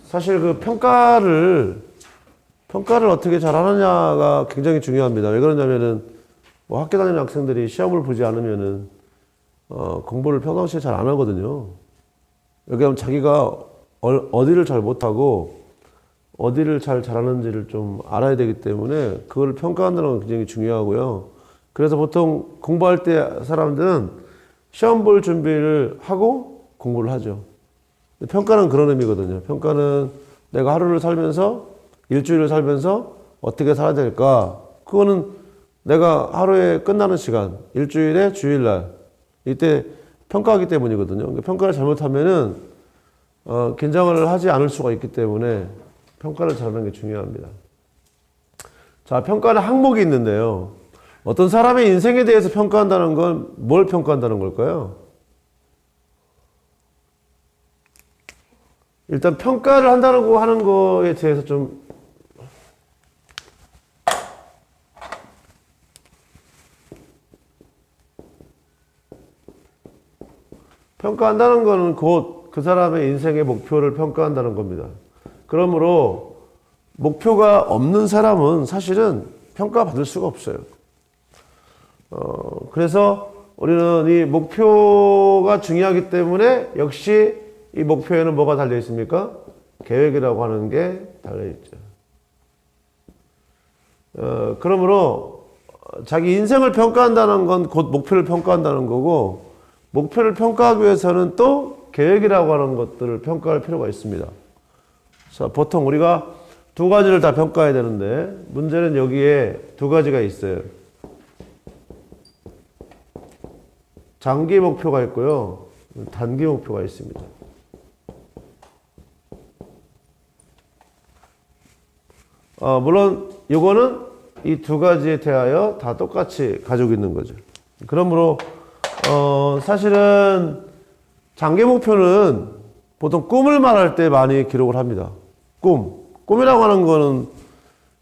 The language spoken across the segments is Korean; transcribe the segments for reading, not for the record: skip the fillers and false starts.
사실 그 평가를 어떻게 잘 하느냐가 굉장히 중요합니다. 왜 그러냐면은, 뭐 학교 다니는 학생들이 시험을 보지 않으면은, 공부를 평상시에 잘 안 하거든요. 왜냐하면 자기가 어디를 잘 못하고, 어디를 잘 잘하는지를 좀 알아야 되기 때문에, 그걸 평가한다는 건 굉장히 중요하고요. 그래서 보통 공부할 때 사람들은 시험 볼 준비를 하고 공부를 하죠. 평가는 그런 의미거든요. 평가는 내가 하루를 살면서, 일주일을 살면서 어떻게 살아야 될까? 그거는 내가 하루에 끝나는 시간, 일주일에 주일날, 이때 평가하기 때문이거든요. 평가를 잘못하면은, 긴장을 하지 않을 수가 있기 때문에 평가를 잘하는 게 중요합니다. 자, 평가는 항목이 있는데요. 어떤 사람의 인생에 대해서 평가한다는 건 뭘 평가한다는 걸까요? 일단 평가를 한다고 하는 거에 대해서 좀 평가한다는 거는 곧 그 사람의 인생의 목표를 평가한다는 겁니다. 그러므로 목표가 없는 사람은 사실은 평가받을 수가 없어요. 그래서 우리는 이 목표가 중요하기 때문에 역시 이 목표에는 뭐가 달려 있습니까? 계획이라고 하는 게 달려 있죠. 그러므로 자기 인생을 평가한다는 건 곧 목표를 평가한다는 거고, 목표를 평가하기 위해서는 또 계획이라고 하는 것들을 평가할 필요가 있습니다. 자, 보통 우리가 두 가지를 다 평가해야 되는데, 문제는 여기에 두 가지가 있어요. 장기 목표가 있고요, 단기 목표가 있습니다. 물론 이거는 이 두 가지에 대하여 다 똑같이 가지고 있는 거죠. 그러므로 사실은 장기 목표는 보통 꿈을 말할 때 많이 기록을 합니다. 꿈이라고 하는 거는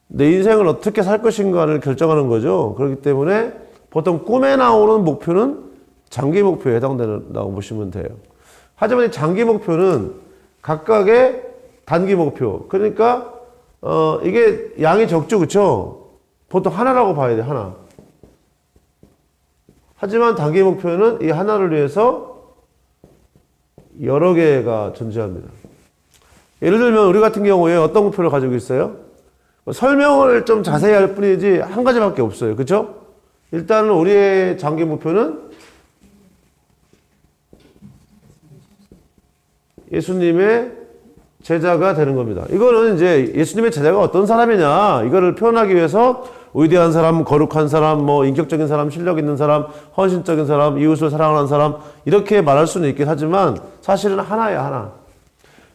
내 인생을 어떻게 살 것인가를 결정하는 거죠. 그렇기 때문에 보통 꿈에 나오는 목표는 장기 목표에 해당된다고 보시면 돼요. 하지만 이 장기 목표는 각각의 단기 목표. 그러니까 이게 양이 적죠, 그렇죠? 보통 하나라고 봐야 돼, 하나. 하지만 단기 목표는 이 하나를 위해서 여러 개가 존재합니다. 예를 들면 우리 같은 경우에 어떤 목표를 가지고 있어요? 설명을 좀 자세히 할 뿐이지 한 가지밖에 없어요. 그렇죠? 일단은 우리의 장기 목표는 예수님의 제자가 되는 겁니다. 이거는 이제 예수님의 제자가 어떤 사람이냐, 이거를 표현하기 위해서 위대한 사람, 거룩한 사람, 뭐 인격적인 사람, 실력 있는 사람, 헌신적인 사람, 이웃을 사랑하는 사람, 이렇게 말할 수는 있긴 하지만 사실은 하나야, 하나.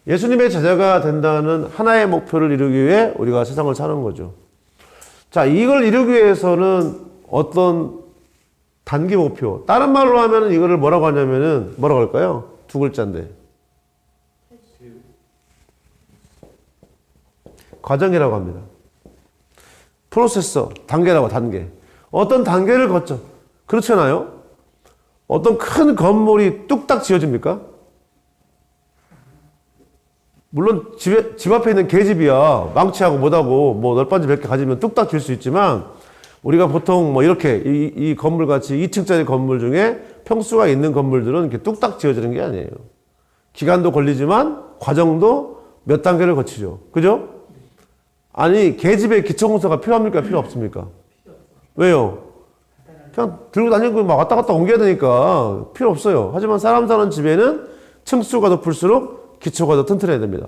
예수님의 제자가 된다는 하나의 목표를 이루기 위해 우리가 세상을 사는 거죠. 자, 이걸 이루기 위해서는 어떤 단기 목표, 다른 말로 하면 이거를 뭐라고 하냐면은 뭐라고 할까요? 두 글자인데 과정이라고 합니다. 프로세서, 단계라고, 단계. 어떤 단계를 거쳐. 그렇잖아요? 어떤 큰 건물이 뚝딱 지어집니까? 물론 집 앞에 있는 개집이야. 망치하고 못하고 뭐 널빤지 몇 개 가지면 뚝딱 지을 수 있지만, 우리가 보통 뭐 이렇게 이 건물 같이 2층짜리 건물 중에 평수가 있는 건물들은 이렇게 뚝딱 지어지는 게 아니에요. 기간도 걸리지만 과정도 몇 단계를 거치죠. 그죠? 아니, 개집에 기초공사가 필요합니까? 필요 없습니까? 왜요? 그냥 들고 다니고 막 왔다 갔다 옮겨야 되니까 필요 없어요. 하지만 사람 사는 집에는 층수가 높을수록 기초가 더 튼튼해야 됩니다.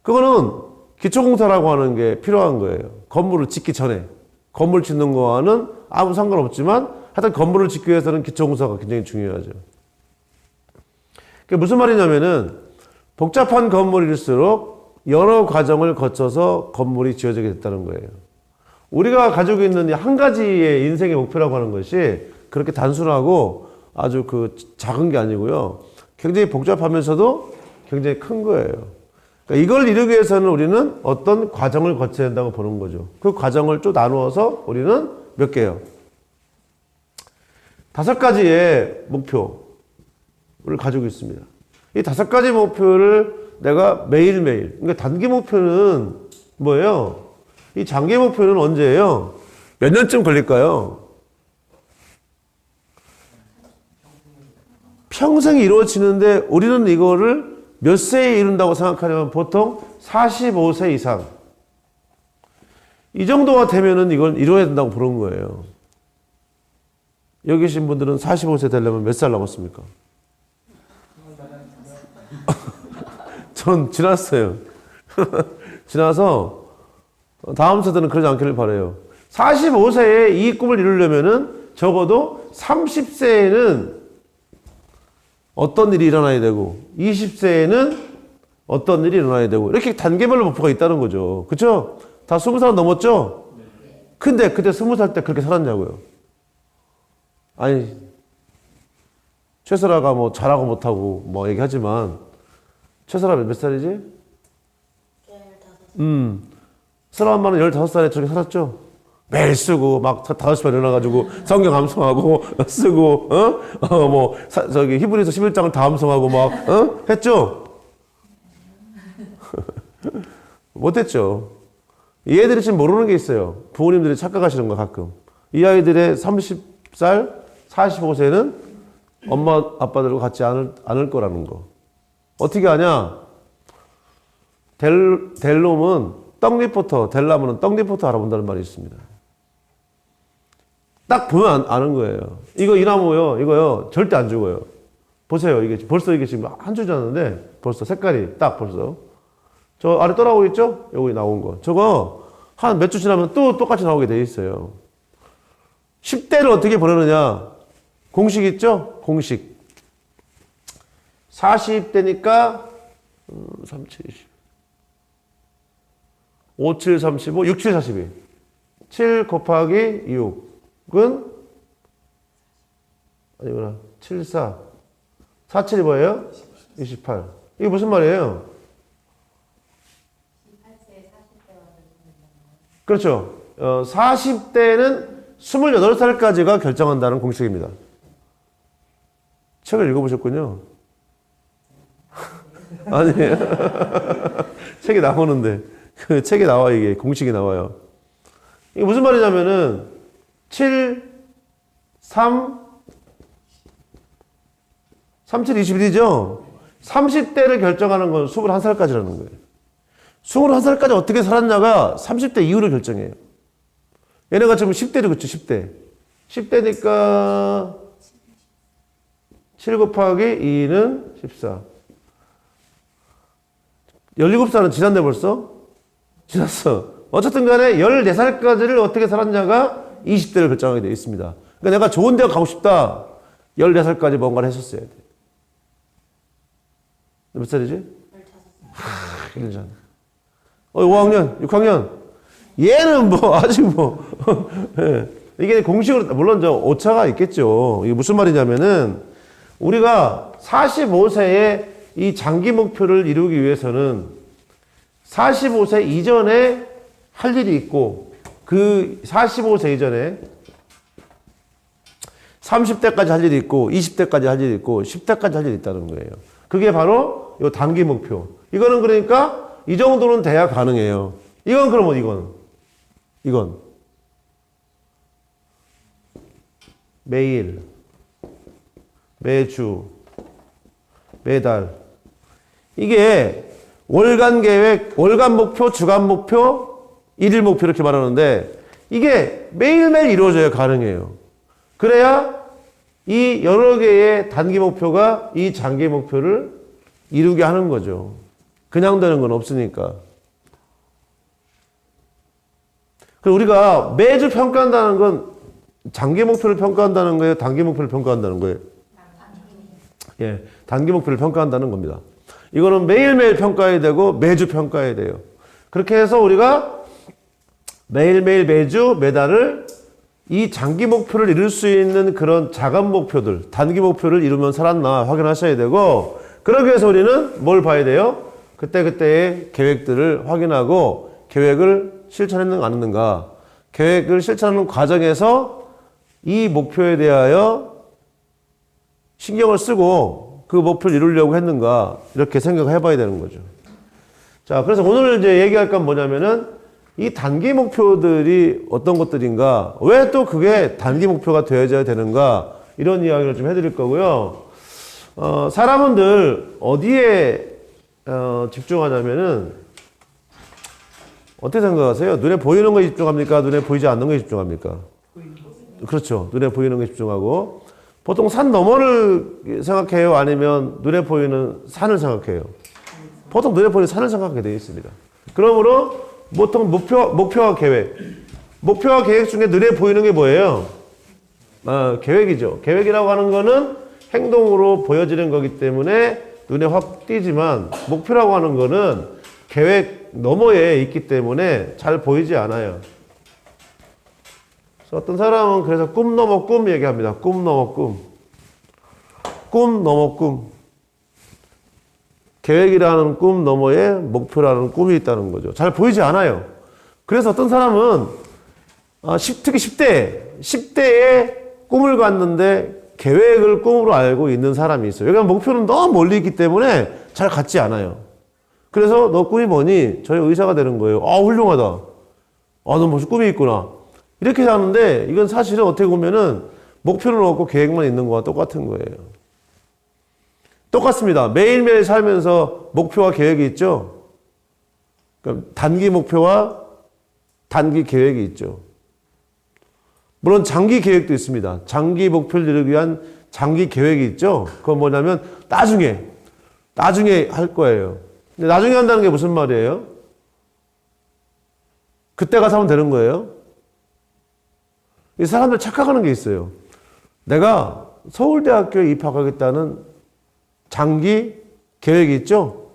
그거는 기초공사라고 하는 게 필요한 거예요. 건물을 짓기 전에. 건물 짓는 거와는 아무 상관없지만 하여튼 건물을 짓기 위해서는 기초공사가 굉장히 중요하죠. 그게 무슨 말이냐면은 복잡한 건물일수록 여러 과정을 거쳐서 건물이 지어지게 됐다는 거예요. 우리가 가지고 있는 한 가지의 인생의 목표라고 하는 것이 그렇게 단순하고 아주 그 작은 게 아니고요. 굉장히 복잡하면서도 굉장히 큰 거예요. 그러니까 이걸 이루기 위해서는 우리는 어떤 과정을 거쳐야 된다고 보는 거죠. 그 과정을 좀 나누어서 우리는 몇 개요? 5가지의 목표를 가지고 있습니다. 이 5가지 목표를 내가 매일매일, 그러니까 단기 목표는 뭐예요? 이 장기 목표는 언제예요? 몇 년쯤 걸릴까요? 평생 이루어지는데 우리는 이거를 몇 세에 이룬다고 생각하냐면 보통 45세 이상. 이 정도가 되면은 이걸 이루어야 된다고 부른 거예요. 여기 계신 분들은 45세 되려면 몇 살 남았습니까? 전 지났어요. 지나서 다음 세대는 그러지 않기를 바라요. 45세에 이 꿈을 이루려면은 적어도 30세에는 어떤 일이 일어나야 되고 20세에는 어떤 일이 일어나야 되고 이렇게 단계별로 목표가 있다는 거죠. 그렇죠? 다 20살 넘었죠? 근데 그때 20살 때 그렇게 살았냐고요. 아니 최설아가 뭐 잘하고 못하고 뭐 얘기하지만 최설아 몇 살이지? 15. 설아 엄마는 15살에 저렇게 살았죠? 매일 쓰고 막 5시만 일어나가지고 성경 암송하고 쓰고 저기 히브리서 11장을 다 암송하고 막 했죠? 못했죠. 이 애들이 지금 모르는 게 있어요. 부모님들이 착각하시는 거 가끔. 이 아이들의 30살, 45세는 엄마 아빠들과 같지 않을 거라는 거. 어떻게 아냐? 델놈은 떡리포터, 델나무는 떡리포터 알아본다는 말이 있습니다. 딱 보면 아는 거예요. 이 나무요, 이거요, 절대 안 죽어요. 보세요. 이게 벌써 이게 지금 한 주 지났는데 벌써 색깔이 딱 벌써. 저 아래 떠나오고 있죠? 여기 나온 거. 저거 한 몇 주 지나면 또 똑같이 나오게 돼 있어요. 10대를 어떻게 보내느냐? 공식 있죠? 공식. 40대니까 37, 20. 5, 7, 35, 6, 7, 42. 7 곱하기 6은 아니구나. 7, 4. 4, 7이 뭐예요? 28. 이게 무슨 말이에요? 그렇죠. 40대는 28살까지가 결정한다는 공식입니다. 책을 읽어보셨군요. 아니에요. 책이 나오는데. 그 책에 나와, 이게. 공식이 나와요. 이게 무슨 말이냐면은, 7, 3, 7, 21이죠? 30대를 결정하는 건 21살까지라는 거예요. 21살까지 어떻게 살았냐가 30대 이후를 결정해요. 얘네가 지금 10대죠, 그쵸? 10대. 10대니까 7 곱하기 2는 14. 17살은 지났네, 벌써? 지났어. 어쨌든 간에 14살까지를 어떻게 살았냐가 20대를 결정하게 되어 있습니다. 그러니까 내가 좋은 대학 가고 싶다. 14살까지 뭔가를 했었어야 돼. 몇 살이지? 1년 5학년, 6학년. 얘는 뭐, 아직 뭐. 예. 이게 공식으로, 물론 저 오차가 있겠죠. 이게 무슨 말이냐면은, 우리가 45세에 이 장기 목표를 이루기 위해서는 45세 이전에 할 일이 있고, 그 45세 이전에 30대까지 할 일이 있고, 20대까지 할 일이 있고, 10대까지 할 일이 있다는 거예요. 그게 바로 이 단기 목표. 이거는 그러니까 이 정도는 돼야 가능해요. 이건 그러면 이건 매일, 매주, 매달. 이게 월간 계획, 월간 목표, 주간 목표, 일일 목표 이렇게 말하는데 이게 매일매일 이루어져야 가능해요. 그래야 이 여러 개의 단기 목표가 이 장기 목표를 이루게 하는 거죠. 그냥 되는 건 없으니까. 그리고 우리가 매주 평가한다는 건 장기 목표를 평가한다는 거예요? 단기 목표를 평가한다는 거예요? 예, 단기 목표를 평가한다는 겁니다. 이거는 매일매일 평가해야 되고 매주 평가해야 돼요. 그렇게 해서 우리가 매일매일 매주 매달을 이 장기 목표를 이룰 수 있는 그런 작은 목표들, 단기 목표를 이루면 살았나 확인하셔야 되고, 그러기 위해서 우리는 뭘 봐야 돼요? 그때그때의 계획들을 확인하고 계획을 실천했는가 안 했는가, 계획을 실천하는 과정에서 이 목표에 대하여 신경을 쓰고 그 목표를 이루려고 했는가 이렇게 생각해 봐야 되는 거죠. 자, 그래서 오늘 이제 얘기할 건 뭐냐면은 이 단기 목표들이 어떤 것들인가, 왜 또 그게 단기 목표가 되어져야 되는가, 이런 이야기를 좀 해드릴 거고요. 사람은 늘 어디에 집중하냐면은 어떻게 생각하세요? 눈에 보이는 거에 집중합니까? 눈에 보이지 않는 거에 집중합니까? 그렇죠. 눈에 보이는 거에 집중하고, 보통 산 너머를 생각해요? 아니면 눈에 보이는 산을 생각해요? 보통 눈에 보이는 산을 생각하게 되어 있습니다. 그러므로 보통 목표와 계획. 목표와 계획 중에 눈에 보이는 게 뭐예요? 계획이죠. 계획이라고 하는 거는 행동으로 보여지는 거기 때문에 눈에 확 띄지만, 목표라고 하는 거는 계획 너머에 있기 때문에 잘 보이지 않아요. 그래서 어떤 사람은 그래서 꿈 넘어 꿈 얘기합니다. 꿈 넘어 꿈. 꿈 넘어 꿈. 계획이라는 꿈 너머에 목표라는 꿈이 있다는 거죠. 잘 보이지 않아요. 그래서 어떤 사람은 특히 10대에 꿈을 갖는데 계획을 꿈으로 알고 있는 사람이 있어요. 왜냐하면 목표는 너무 멀리 있기 때문에 잘 갖지 않아요. 그래서 너 꿈이 뭐니? 저희 의사가 되는 거예요. 훌륭하다. 너 무슨 꿈이 있구나. 이렇게 하는데 이건 사실은 어떻게 보면은 목표는 없고 계획만 있는 거와 똑같은 거예요. 똑같습니다. 매일매일 살면서 목표와 계획이 있죠. 그러니까 단기 목표와 단기 계획이 있죠. 물론 장기 계획도 있습니다. 장기 목표를 이루기 위한 장기 계획이 있죠. 그건 뭐냐면 나중에 할 거예요. 근데 나중에 한다는 게 무슨 말이에요? 그때 가서 하면 되는 거예요. 이 사람들 착각하는 게 있어요. 내가 서울대학교에 입학하겠다는 장기 계획이 있죠?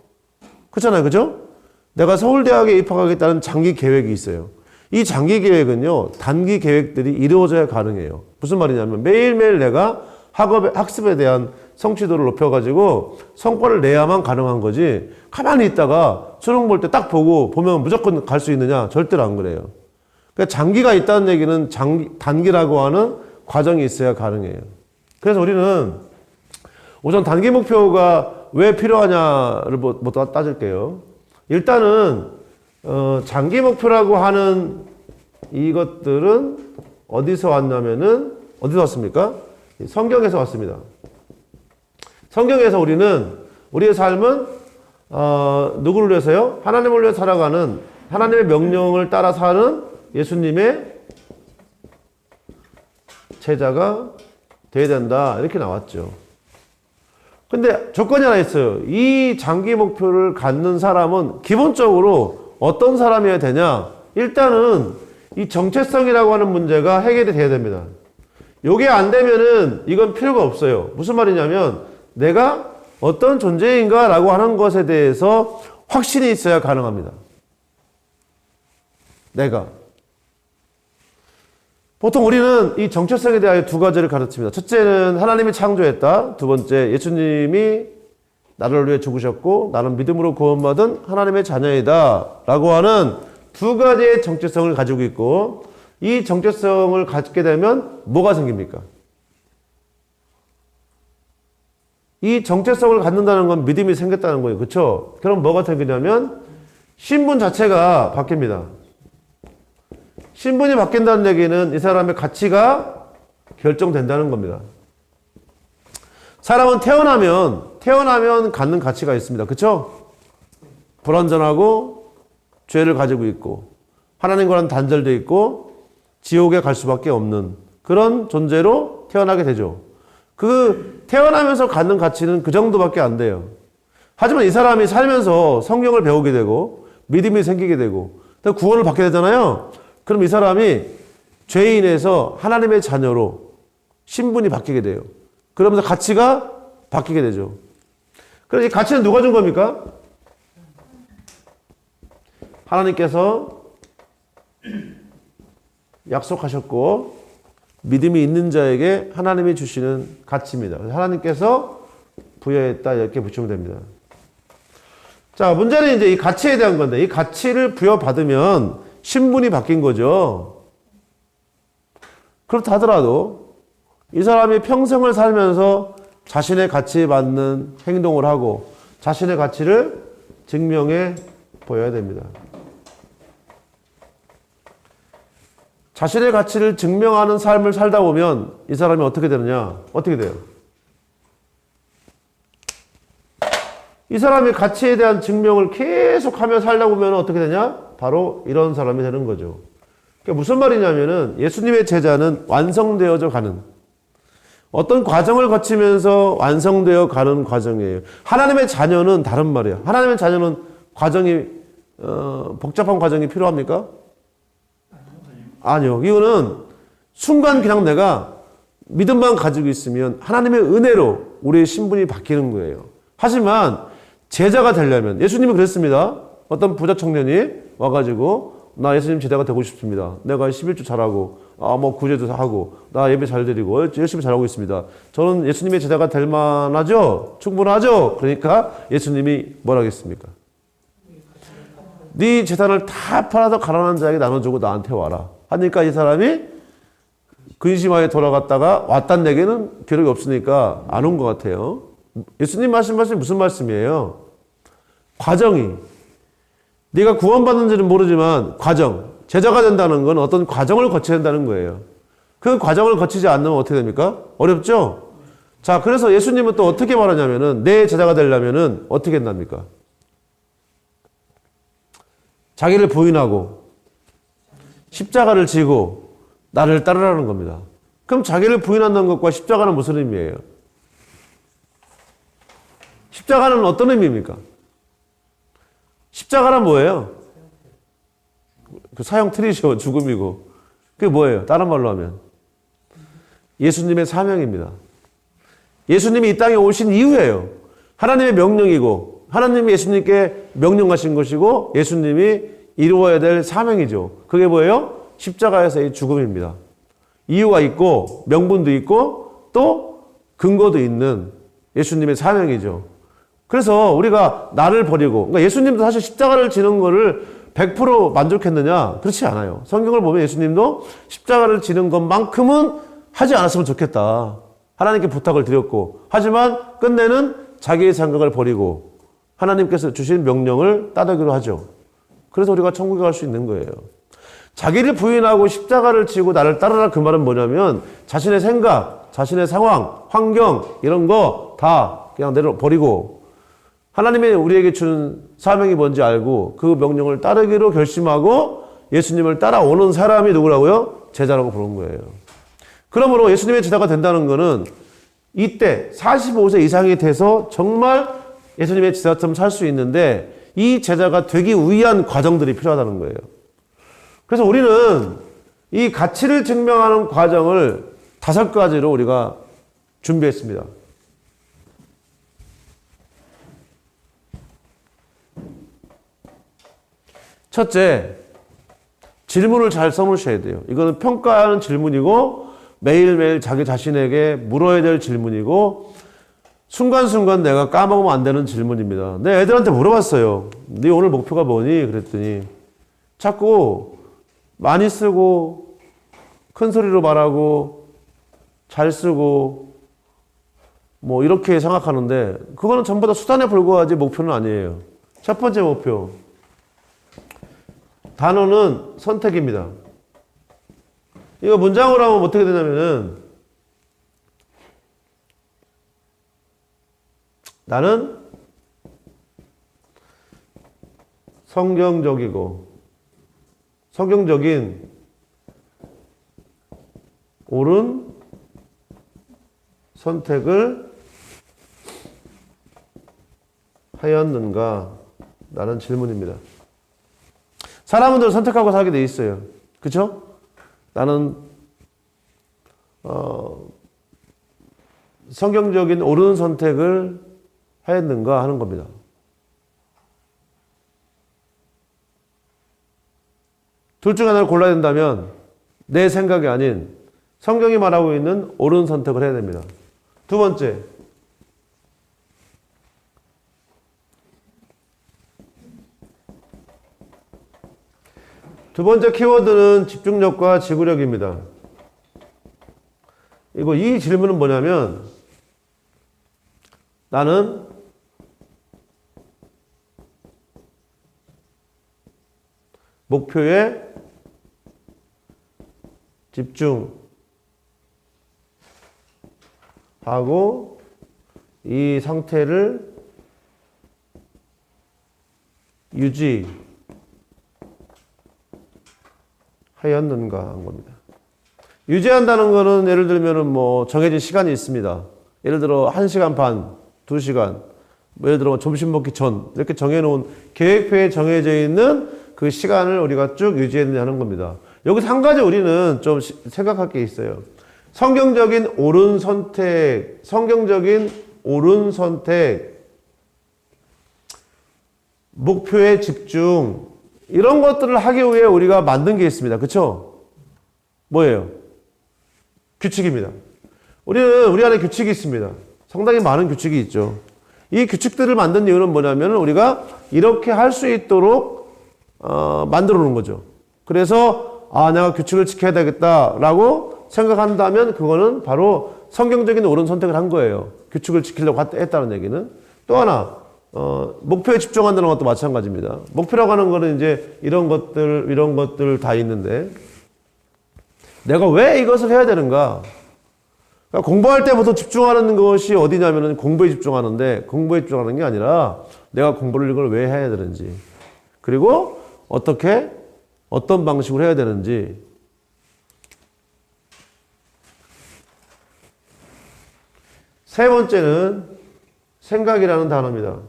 그렇잖아요. 그죠? 내가 서울대학에 입학하겠다는 장기 계획이 있어요. 이 장기 계획은요, 단기 계획들이 이루어져야 가능해요. 무슨 말이냐면 매일매일 내가 학습에 대한 성취도를 높여가지고 성과를 내야만 가능한 거지, 가만히 있다가 수능 볼 때 딱 보면 무조건 갈 수 있느냐? 절대로 안 그래요. 그러니까 장기가 있다는 얘기는 단기라고 하는 과정이 있어야 가능해요. 그래서 우리는 우선 단기 목표가 왜 필요하냐를 따질게요. 일단은 장기 목표라고 하는 이것들은 어디서 왔냐면은, 어디서 왔습니까? 성경에서 왔습니다. 성경에서 우리의 삶은 누구를 위해서요? 하나님을 위해 살아가는, 하나님의 명령을 따라 사는 예수님의 제자가 돼야 된다, 이렇게 나왔죠. 근데 조건이 하나 있어요. 이 장기 목표를 갖는 사람은 기본적으로 어떤 사람이어야 되냐? 일단은 이 정체성이라고 하는 문제가 해결이 돼야 됩니다. 요게 안 되면은 이건 필요가 없어요. 무슨 말이냐면 내가 어떤 존재인가 라고 하는 것에 대해서 확신이 있어야 가능합니다. 내가. 보통 우리는 이 정체성에 대하여 두 가지를 가르칩니다. 첫째는 하나님이 창조했다. 두 번째, 예수님이 나를 위해 죽으셨고 나는 믿음으로 구원받은 하나님의 자녀이다 라고 하는 두 가지의 정체성을 가지고 있고, 이 정체성을 갖게 되면 뭐가 생깁니까? 이 정체성을 갖는다는 건 믿음이 생겼다는 거예요. 그렇죠? 그럼 뭐가 생기냐면 신분 자체가 바뀝니다. 신분이 바뀐다는 얘기는 이 사람의 가치가 결정된다는 겁니다. 사람은 태어나면 갖는 가치가 있습니다. 그렇죠? 불완전하고 죄를 가지고 있고 하나님과는 단절되어 있고 지옥에 갈 수밖에 없는 그런 존재로 태어나게 되죠. 그 태어나면서 갖는 가치는 그 정도밖에 안 돼요. 하지만 이 사람이 살면서 성경을 배우게 되고 믿음이 생기게 되고 구원을 받게 되잖아요. 그럼 이 사람이 죄인에서 하나님의 자녀로 신분이 바뀌게 돼요. 그러면서 가치가 바뀌게 되죠. 그래서 이 가치는 누가 준 겁니까? 하나님께서 약속하셨고 믿음이 있는 자에게 하나님이 주시는 가치입니다. 하나님께서 부여했다, 이렇게 붙이면 됩니다. 자, 문제는 이제 이 가치에 대한 건데, 이 가치를 부여받으면 신분이 바뀐 거죠. 그렇다 하더라도 이 사람이 평생을 살면서 자신의 가치에 맞는 행동을 하고 자신의 가치를 증명해 보여야 됩니다. 자신의 가치를 증명하는 삶을 살다 보면 이 사람이 어떻게 되느냐? 어떻게 돼요? 이 사람의 가치에 대한 증명을 계속하며 살다 보면 어떻게 되냐? 바로 이런 사람이 되는 거죠. 그러니까 무슨 말이냐면은 예수님의 제자는 완성되어져 가는 어떤 과정을 거치면서 완성되어 가는 과정이에요. 하나님의 자녀는 다른 말이에요. 하나님의 자녀는 과정이 복잡한 과정이 필요합니까? 아니요. 이거는 순간 그냥 내가 믿음만 가지고 있으면 하나님의 은혜로 우리의 신분이 바뀌는 거예요. 하지만 제자가 되려면 예수님이 그랬습니다. 어떤 부자 청년이 와가지고 나 예수님 제자가 되고 싶습니다. 내가 11조 잘하고 뭐 구제도 하고 나 예배 잘 드리고 열심히 잘하고 있습니다. 저는 예수님의 제자가 될 만하죠? 충분하죠? 그러니까 예수님이 뭐라 하겠습니까? 네 재산을 다 팔아서 가난한 자에게 나눠주고 나한테 와라. 하니까 이 사람이 근심하에 돌아갔다가 왔단 얘기는 기록이 없으니까 안 온 것 같아요. 예수님 말씀이 무슨 말씀이에요? 과정이. 네가 구원받는지는 모르지만 과정. 제자가 된다는 건 어떤 과정을 거쳐야 된다는 거예요. 그 과정을 거치지 않으면 어떻게 됩니까? 어렵죠? 자, 그래서 예수님은 또 어떻게 말하냐면은 내 제자가 되려면은 어떻게 된답니까? 자기를 부인하고 십자가를 지고 나를 따르라는 겁니다. 그럼 자기를 부인한다는 것과 십자가는 무슨 의미예요? 십자가는 어떤 의미입니까? 십자가란 뭐예요? 그 사형 틀이죠. 죽음이고. 그게 뭐예요? 다른 말로 하면 예수님의 사명입니다. 예수님이 이 땅에 오신 이유예요. 하나님의 명령이고 하나님이 예수님께 명령하신 것이고 예수님이 이루어야 될 사명이죠. 그게 뭐예요? 십자가에서의 죽음입니다. 이유가 있고 명분도 있고 또 근거도 있는 예수님의 사명이죠. 그래서 우리가 나를 버리고 그러니까 예수님도 사실 십자가를 지는 거를 100% 만족했느냐? 그렇지 않아요. 성경을 보면 예수님도 십자가를 지는 것만큼은 하지 않았으면 좋겠다. 하나님께 부탁을 드렸고 하지만 끝내는 자기의 생각을 버리고 하나님께서 주신 명령을 따르기로 하죠. 그래서 우리가 천국에 갈 수 있는 거예요. 자기를 부인하고 십자가를 지고 나를 따르라 그 말은 뭐냐면 자신의 생각, 자신의 상황, 환경 이런 거 다 그냥 내려버리고 하나님의 우리에게 준 사명이 뭔지 알고 그 명령을 따르기로 결심하고 예수님을 따라오는 사람이 누구라고요? 제자라고 부르는 거예요. 그러므로 예수님의 제자가 된다는 것은 이때 45세 이상이 돼서 정말 예수님의 제자처럼 살 수 있는데 이 제자가 되기 위한 과정들이 필요하다는 거예요. 그래서 우리는 이 가치를 증명하는 과정을 5가지로 우리가 준비했습니다. 첫째, 질문을 잘 써놓으셔야 돼요. 이거는 평가하는 질문이고 매일매일 자기 자신에게 물어야 될 질문이고 순간순간 내가 까먹으면 안 되는 질문입니다. 내 애들한테 물어봤어요. 네 오늘 목표가 뭐니? 그랬더니 자꾸 많이 쓰고 큰 소리로 말하고 잘 쓰고 뭐 이렇게 생각하는데 그거는 전부 다 수단에 불과하지 목표는 아니에요. 첫 번째 목표. 단어는 선택입니다. 이거 문장으로 하면 어떻게 되냐면은 나는 성경적이고 성경적인 옳은 선택을 하였는가? 라는 질문입니다. 사람은 선택하고 살게 돼 있어요. 그렇죠? 나는 성경적인 옳은 선택을 하였는가 하는 겁니다. 둘 중 하나를 골라야 된다면 내 생각이 아닌 성경이 말하고 있는 옳은 선택을 해야 됩니다. 두 번째, 키워드는 집중력과 지구력입니다. 이 질문은 뭐냐면 나는 목표에 집중하고 이 상태를 유지하였는가 한 겁니다. 유지한다는 거는 예를 들면은 뭐 정해진 시간이 있습니다. 예를 들어 1시간 반, 2시간, 뭐 예를 들어 점심 먹기 전 이렇게 정해놓은 계획표에 정해져 있는 그 시간을 우리가 쭉 유지했느냐 하는 겁니다. 여기서 한 가지 우리는 좀 생각할 게 있어요. 성경적인 옳은 선택, 목표에 집중, 이런 것들을 하기 위해 우리가 만든 게 있습니다. 그쵸? 뭐예요? 규칙입니다. 우리는 우리 안에 규칙이 있습니다. 상당히 많은 규칙이 있죠. 이 규칙들을 만든 이유는 뭐냐면 우리가 이렇게 할 수 있도록 만들어 놓은 거죠. 그래서 내가 규칙을 지켜야 되겠다라고 생각한다면 그거는 바로 성경적인 옳은 선택을 한 거예요. 규칙을 지키려고 했다는 얘기는. 또 하나 목표에 집중한다는 것도 마찬가지입니다. 목표라고 하는 거는 이제 이런 것들 다 있는데 내가 왜 이것을 해야 되는가? 그러니까 공부할 때부터 집중하는 것이 어디냐면은 공부에 집중하는데 공부에 집중하는 게 아니라 내가 공부를 이걸 왜 해야 되는지, 그리고 어떤 방식으로 해야 되는지. 세 번째는 생각이라는 단어입니다.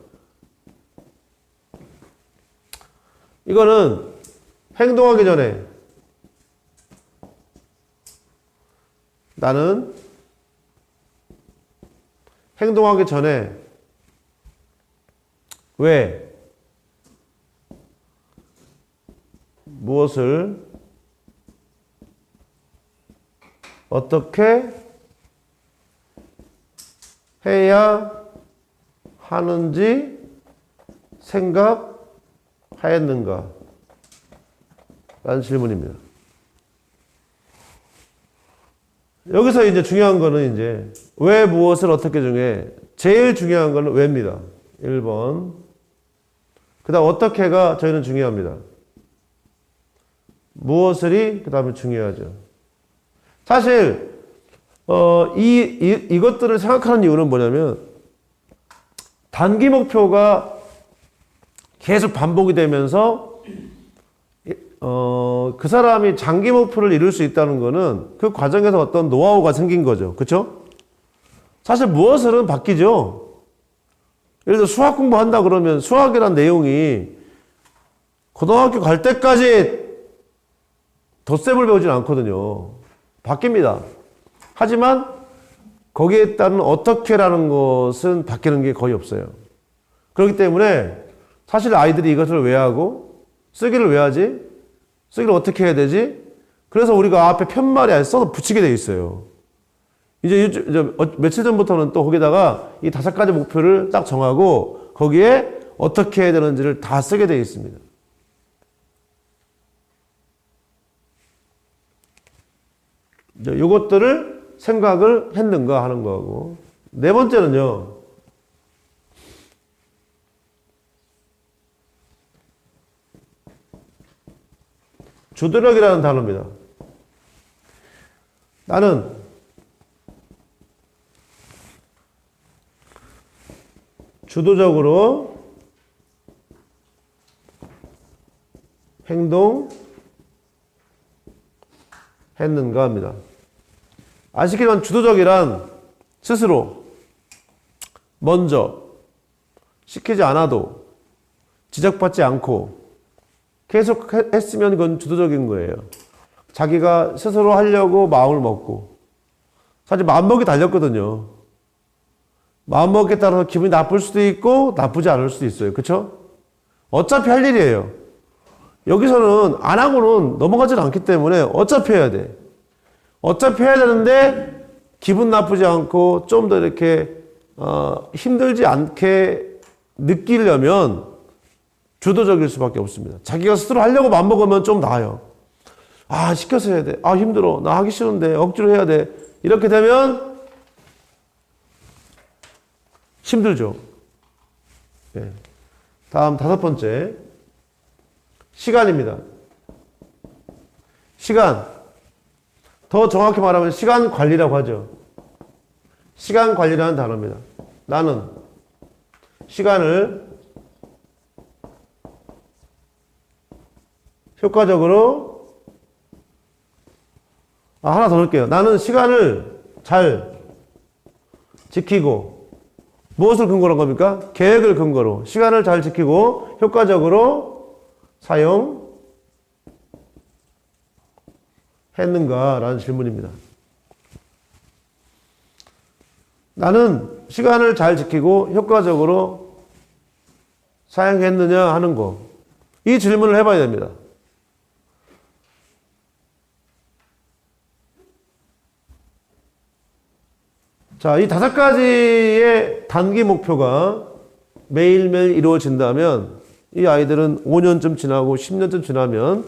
이거는 행동하기 전에 나는 행동하기 전에 왜 무엇을 어떻게 해야 하는지 생각하였는가? 라는 질문입니다. 여기서 이제 중요한 거는 이제 왜 무엇을 어떻게 중에 제일 중요한 거는 왜입니다. 1번. 그 다음 어떻게가 저희는 중요합니다. 무엇을이 그 다음에 중요하죠. 사실 이것들을 생각하는 이유는 뭐냐면 단기 목표가 계속 반복이 되면서 그 사람이 장기 목표를 이룰 수 있다는 거는 그 과정에서 어떤 노하우가 생긴 거죠. 그렇죠? 사실 무엇을은 바뀌죠. 예를 들어 수학 공부한다 그러면 수학이란 내용이 고등학교 갈 때까지 덧셈을 배우진 않거든요. 바뀝니다. 하지만 거기에 따른 어떻게라는 것은 바뀌는 게 거의 없어요. 그렇기 때문에 사실 아이들이 이것을 왜 하고 쓰기를 왜 하지? 쓰기를 어떻게 해야 되지? 그래서 우리가 앞에 편말에 써서 붙이게 돼 있어요. 이제 며칠 전부터는 또 거기다가 이 5가지 목표를 딱 정하고 거기에 어떻게 해야 되는지를 다 쓰게 돼 있습니다. 이것들을 생각을 했는가 하는 거고. 네 번째는요. 주도력이라는 단어입니다. 나는 주도적으로 행동했는가 합니다. 아시겠지만 주도적이란 스스로 먼저 시키지 않아도 지적받지 않고 계속 했으면 그건 주도적인 거예요. 자기가 스스로 하려고 마음을 먹고. 사실 마음먹이 달렸거든요. 마음먹기에 따라서 기분이 나쁠 수도 있고 나쁘지 않을 수도 있어요. 그렇죠? 어차피 할 일이에요. 여기서는 안 하고는 넘어가지는 않기 때문에 어차피 해야 돼. 어차피 해야 되는데 기분 나쁘지 않고 좀 더 이렇게 힘들지 않게 느끼려면 주도적일 수밖에 없습니다. 자기가 스스로 하려고 마음먹으면 좀 나아요. 시켜서 해야 돼. 힘들어. 나 하기 싫은데 억지로 해야 돼. 이렇게 되면 힘들죠. 예. 다음 5번째. 시간입니다. 시간. 더 정확히 말하면 시간 관리라고 하죠. 시간 관리라는 단어입니다. 나는 시간을 효과적으로 하나 더 넣을게요. 나는 시간을 잘 지키고 무엇을 근거로 한 겁니까? 계획을 근거로 시간을 잘 지키고 효과적으로 사용했는가라는 질문입니다. 나는 시간을 잘 지키고 효과적으로 사용했느냐 하는 거. 이 질문을 해봐야 됩니다. 자, 이 5가지의 단기 목표가 매일매일 이루어진다면 이 아이들은 5년쯤 지나고 10년쯤 지나면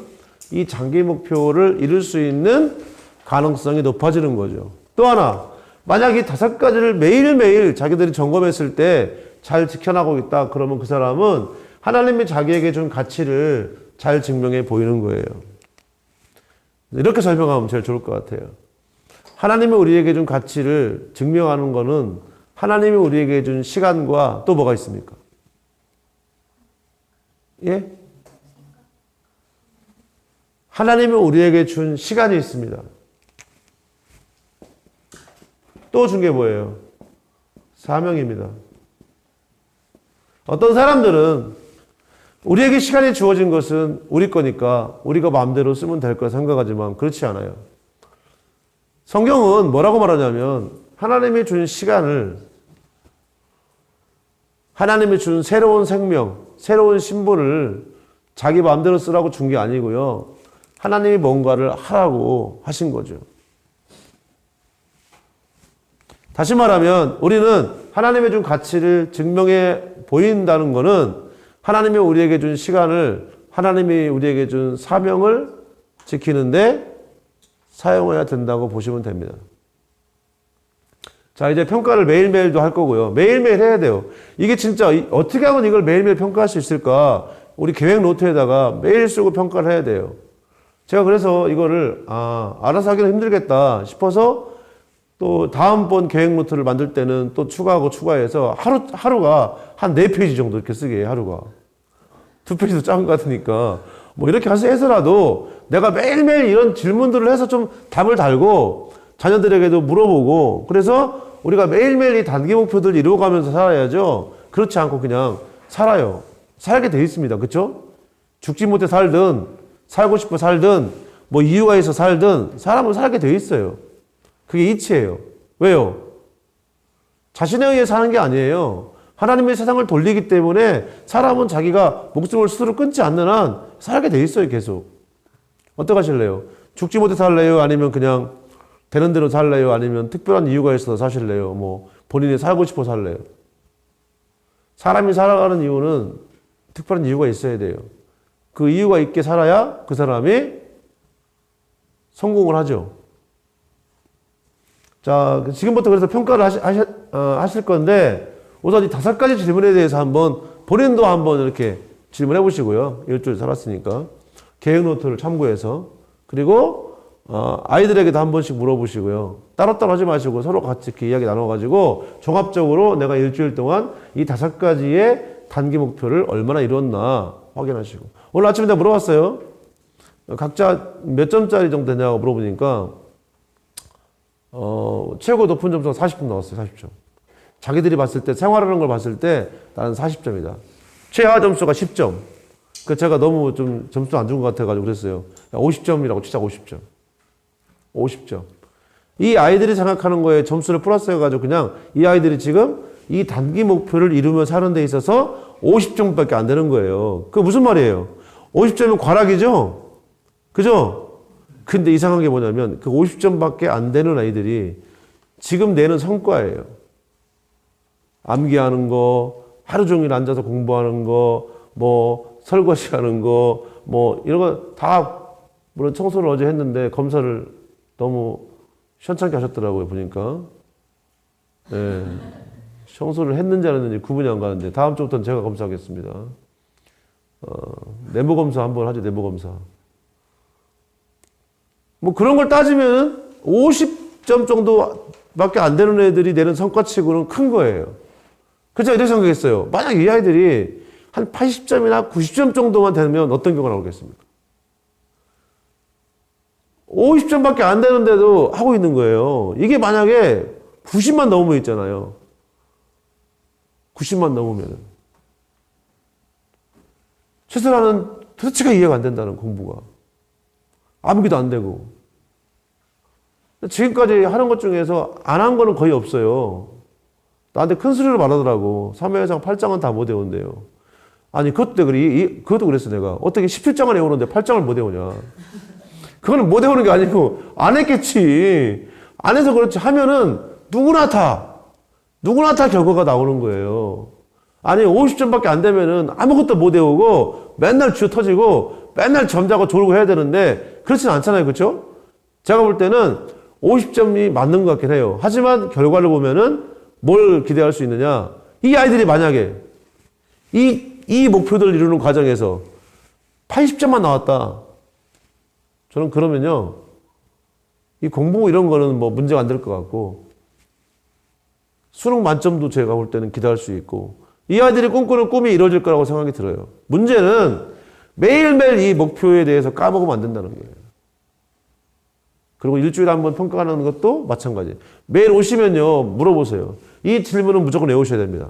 이 장기 목표를 이룰 수 있는 가능성이 높아지는 거죠. 또 하나, 만약 이 5가지를 매일매일 자기들이 점검했을 때 잘 지켜나가고 있다. 그러면 그 사람은 하나님이 자기에게 준 가치를 잘 증명해 보이는 거예요. 이렇게 설명하면 제일 좋을 것 같아요. 하나님이 우리에게 준 가치를 증명하는 것은 하나님이 우리에게 준 시간과 또 뭐가 있습니까? 예? 하나님이 우리에게 준 시간이 있습니다. 또 준 게 뭐예요? 사명입니다. 어떤 사람들은 우리에게 시간이 주어진 것은 우리 거니까 우리가 마음대로 쓰면 될 거라 생각하지만 그렇지 않아요. 성경은 뭐라고 말하냐면 하나님이 준 시간을 하나님이 준 새로운 생명, 새로운 신분을 자기 마음대로 쓰라고 준 게 아니고요. 하나님이 뭔가를 하라고 하신 거죠. 다시 말하면 우리는 하나님의 준 가치를 증명해 보인다는 것은 하나님이 우리에게 준 시간을 하나님이 우리에게 준 사명을 지키는데 사용해야 된다고 보시면 됩니다. 자, 이제 평가를 매일매일도 할 거고요. 매일매일 해야 돼요. 이게 진짜 어떻게 하면 이걸 매일매일 평가할 수 있을까? 우리 계획 노트에다가 매일 쓰고 평가를 해야 돼요. 제가 그래서 이거를 알아서 하기는 힘들겠다 싶어서 또 다음번 계획 노트를 만들 때는 또 추가하고 추가해서 하루가 한 4페이지 정도 이렇게 쓰게 해요. 하루가 2페이지도 작은 것 같으니까 뭐 이렇게 해서라도 내가 매일매일 이런 질문들을 해서 좀 답을 달고 자녀들에게도 물어보고 그래서 우리가 매일매일 이 단기 목표들을 이루어가면서 살아야죠. 그렇지 않고 그냥 살아요. 살게 돼 있습니다. 그렇죠? 죽지 못해 살든 살고 싶어 살든 뭐 이유가 있어 살든 사람은 살게 돼 있어요. 그게 이치예요. 왜요? 자신에 의해 사는 게 아니에요. 하나님의 세상을 돌리기 때문에 사람은 자기가 목숨을 스스로 끊지 않는 한 살게 돼 있어요. 계속. 어떻게 하실래요? 죽지 못해 살래요? 아니면 그냥 되는 대로 살래요? 아니면 특별한 이유가 있어서 사실래요? 뭐 본인이 살고 싶어 살래요? 사람이 살아가는 이유는 특별한 이유가 있어야 돼요. 그 이유가 있게 살아야 그 사람이 성공을 하죠. 자, 지금부터 그래서 평가를 하실 건데 우선 이 5가지 질문에 대해서 한번 본인도 한번 이렇게 질문해 보시고요. 일주일 살았으니까 계획 노트를 참고해서 그리고 아이들에게도 한 번씩 물어보시고요. 따로따로 하지 마시고 서로 같이 이렇게 이야기 나눠가지고 종합적으로 내가 일주일 동안 이 5가지의 단기 목표를 얼마나 이뤘나 확인하시고 오늘 아침에 내가 물어봤어요. 각자 몇 점짜리 정도 되냐고 물어보니까 최고 높은 점수가 40점 나왔어요. 40점. 자기들이 봤을 때 생활하는 걸 봤을 때 나는 40점이다. 최하 점수가 10점. 그 제가 너무 좀 점수 안 준 것 같아가지고 그랬어요. 50점이라고 진짜 50점. 50점. 이 아이들이 생각하는 거에 점수를 플러스 해가지고 그냥 이 아이들이 지금 이 단기 목표를 이루며 사는 데 있어서 50점밖에 안 되는 거예요. 그게 무슨 말이에요? 50점이면 과락이죠? 그죠? 근데 이상한 게 뭐냐면 그 50점밖에 안 되는 아이들이 지금 내는 성과예요. 암기하는 거, 하루 종일 앉아서 공부하는 거, 뭐 설거지 하는 거, 뭐 이런 거 다 물론 청소를 어제 했는데 검사를 너무 시원찮게 하셨더라고요. 보니까. 네. 청소를 했는지 안 했는지 구분이 안 가는데 다음 주부터는 제가 검사하겠습니다. 내부 검사 한번 하죠. 내부 검사. 뭐 그런 걸 따지면 50점 정도밖에 안 되는 애들이 내는 성과치고는 큰 거예요. 그래서 이렇게 생각했어요. 만약 이 아이들이 한 80점이나 90점 정도만 되면 어떤 결과가 나오겠습니까? 50점밖에 안 되는데도 하고 있는 거예요. 이게 만약에 90만 넘으면 있잖아요. 90만 넘으면. 최소한은 도대체가 이해가 안 된다는 공부가. 암기도 안 되고. 지금까지 하는 것 중에서 안 한 거는 거의 없어요. 나한테 큰 소리를 말하더라고. 3회장 8장은 다 못 외운대요. 아니, 그것도 그랬어, 내가. 어떻게 17장을 외우는데 8장을 못 외우냐. 그거는 못 외우는 게 아니고, 안 했겠지. 안 해서 그렇지. 하면은 누구나 다 결과가 나오는 거예요. 아니, 50점밖에 안 되면은 아무것도 못 외우고, 맨날 쥐어 터지고, 맨날 점자고 졸고 해야 되는데, 그렇진 않잖아요. 그쵸? 제가 볼 때는 50점이 맞는 것 같긴 해요. 하지만 결과를 보면은 뭘 기대할 수 있느냐. 이 아이들이 만약에 이 목표들을 이루는 과정에서 80점만 나왔다. 저는 그러면요. 이 공부 이런 거는 뭐 문제가 안 될 것 같고, 수능 만점도 제가 볼 때는 기대할 수 있고, 이 아이들이 꿈꾸는 꿈이 이루어질 거라고 생각이 들어요. 문제는 매일매일 이 목표에 대해서 까먹으면 안 된다는 거예요. 그리고 일주일에 한 번 평가하는 것도 마찬가지예요. 매일 오시면요, 물어보세요. 이 질문은 무조건 외우셔야 됩니다.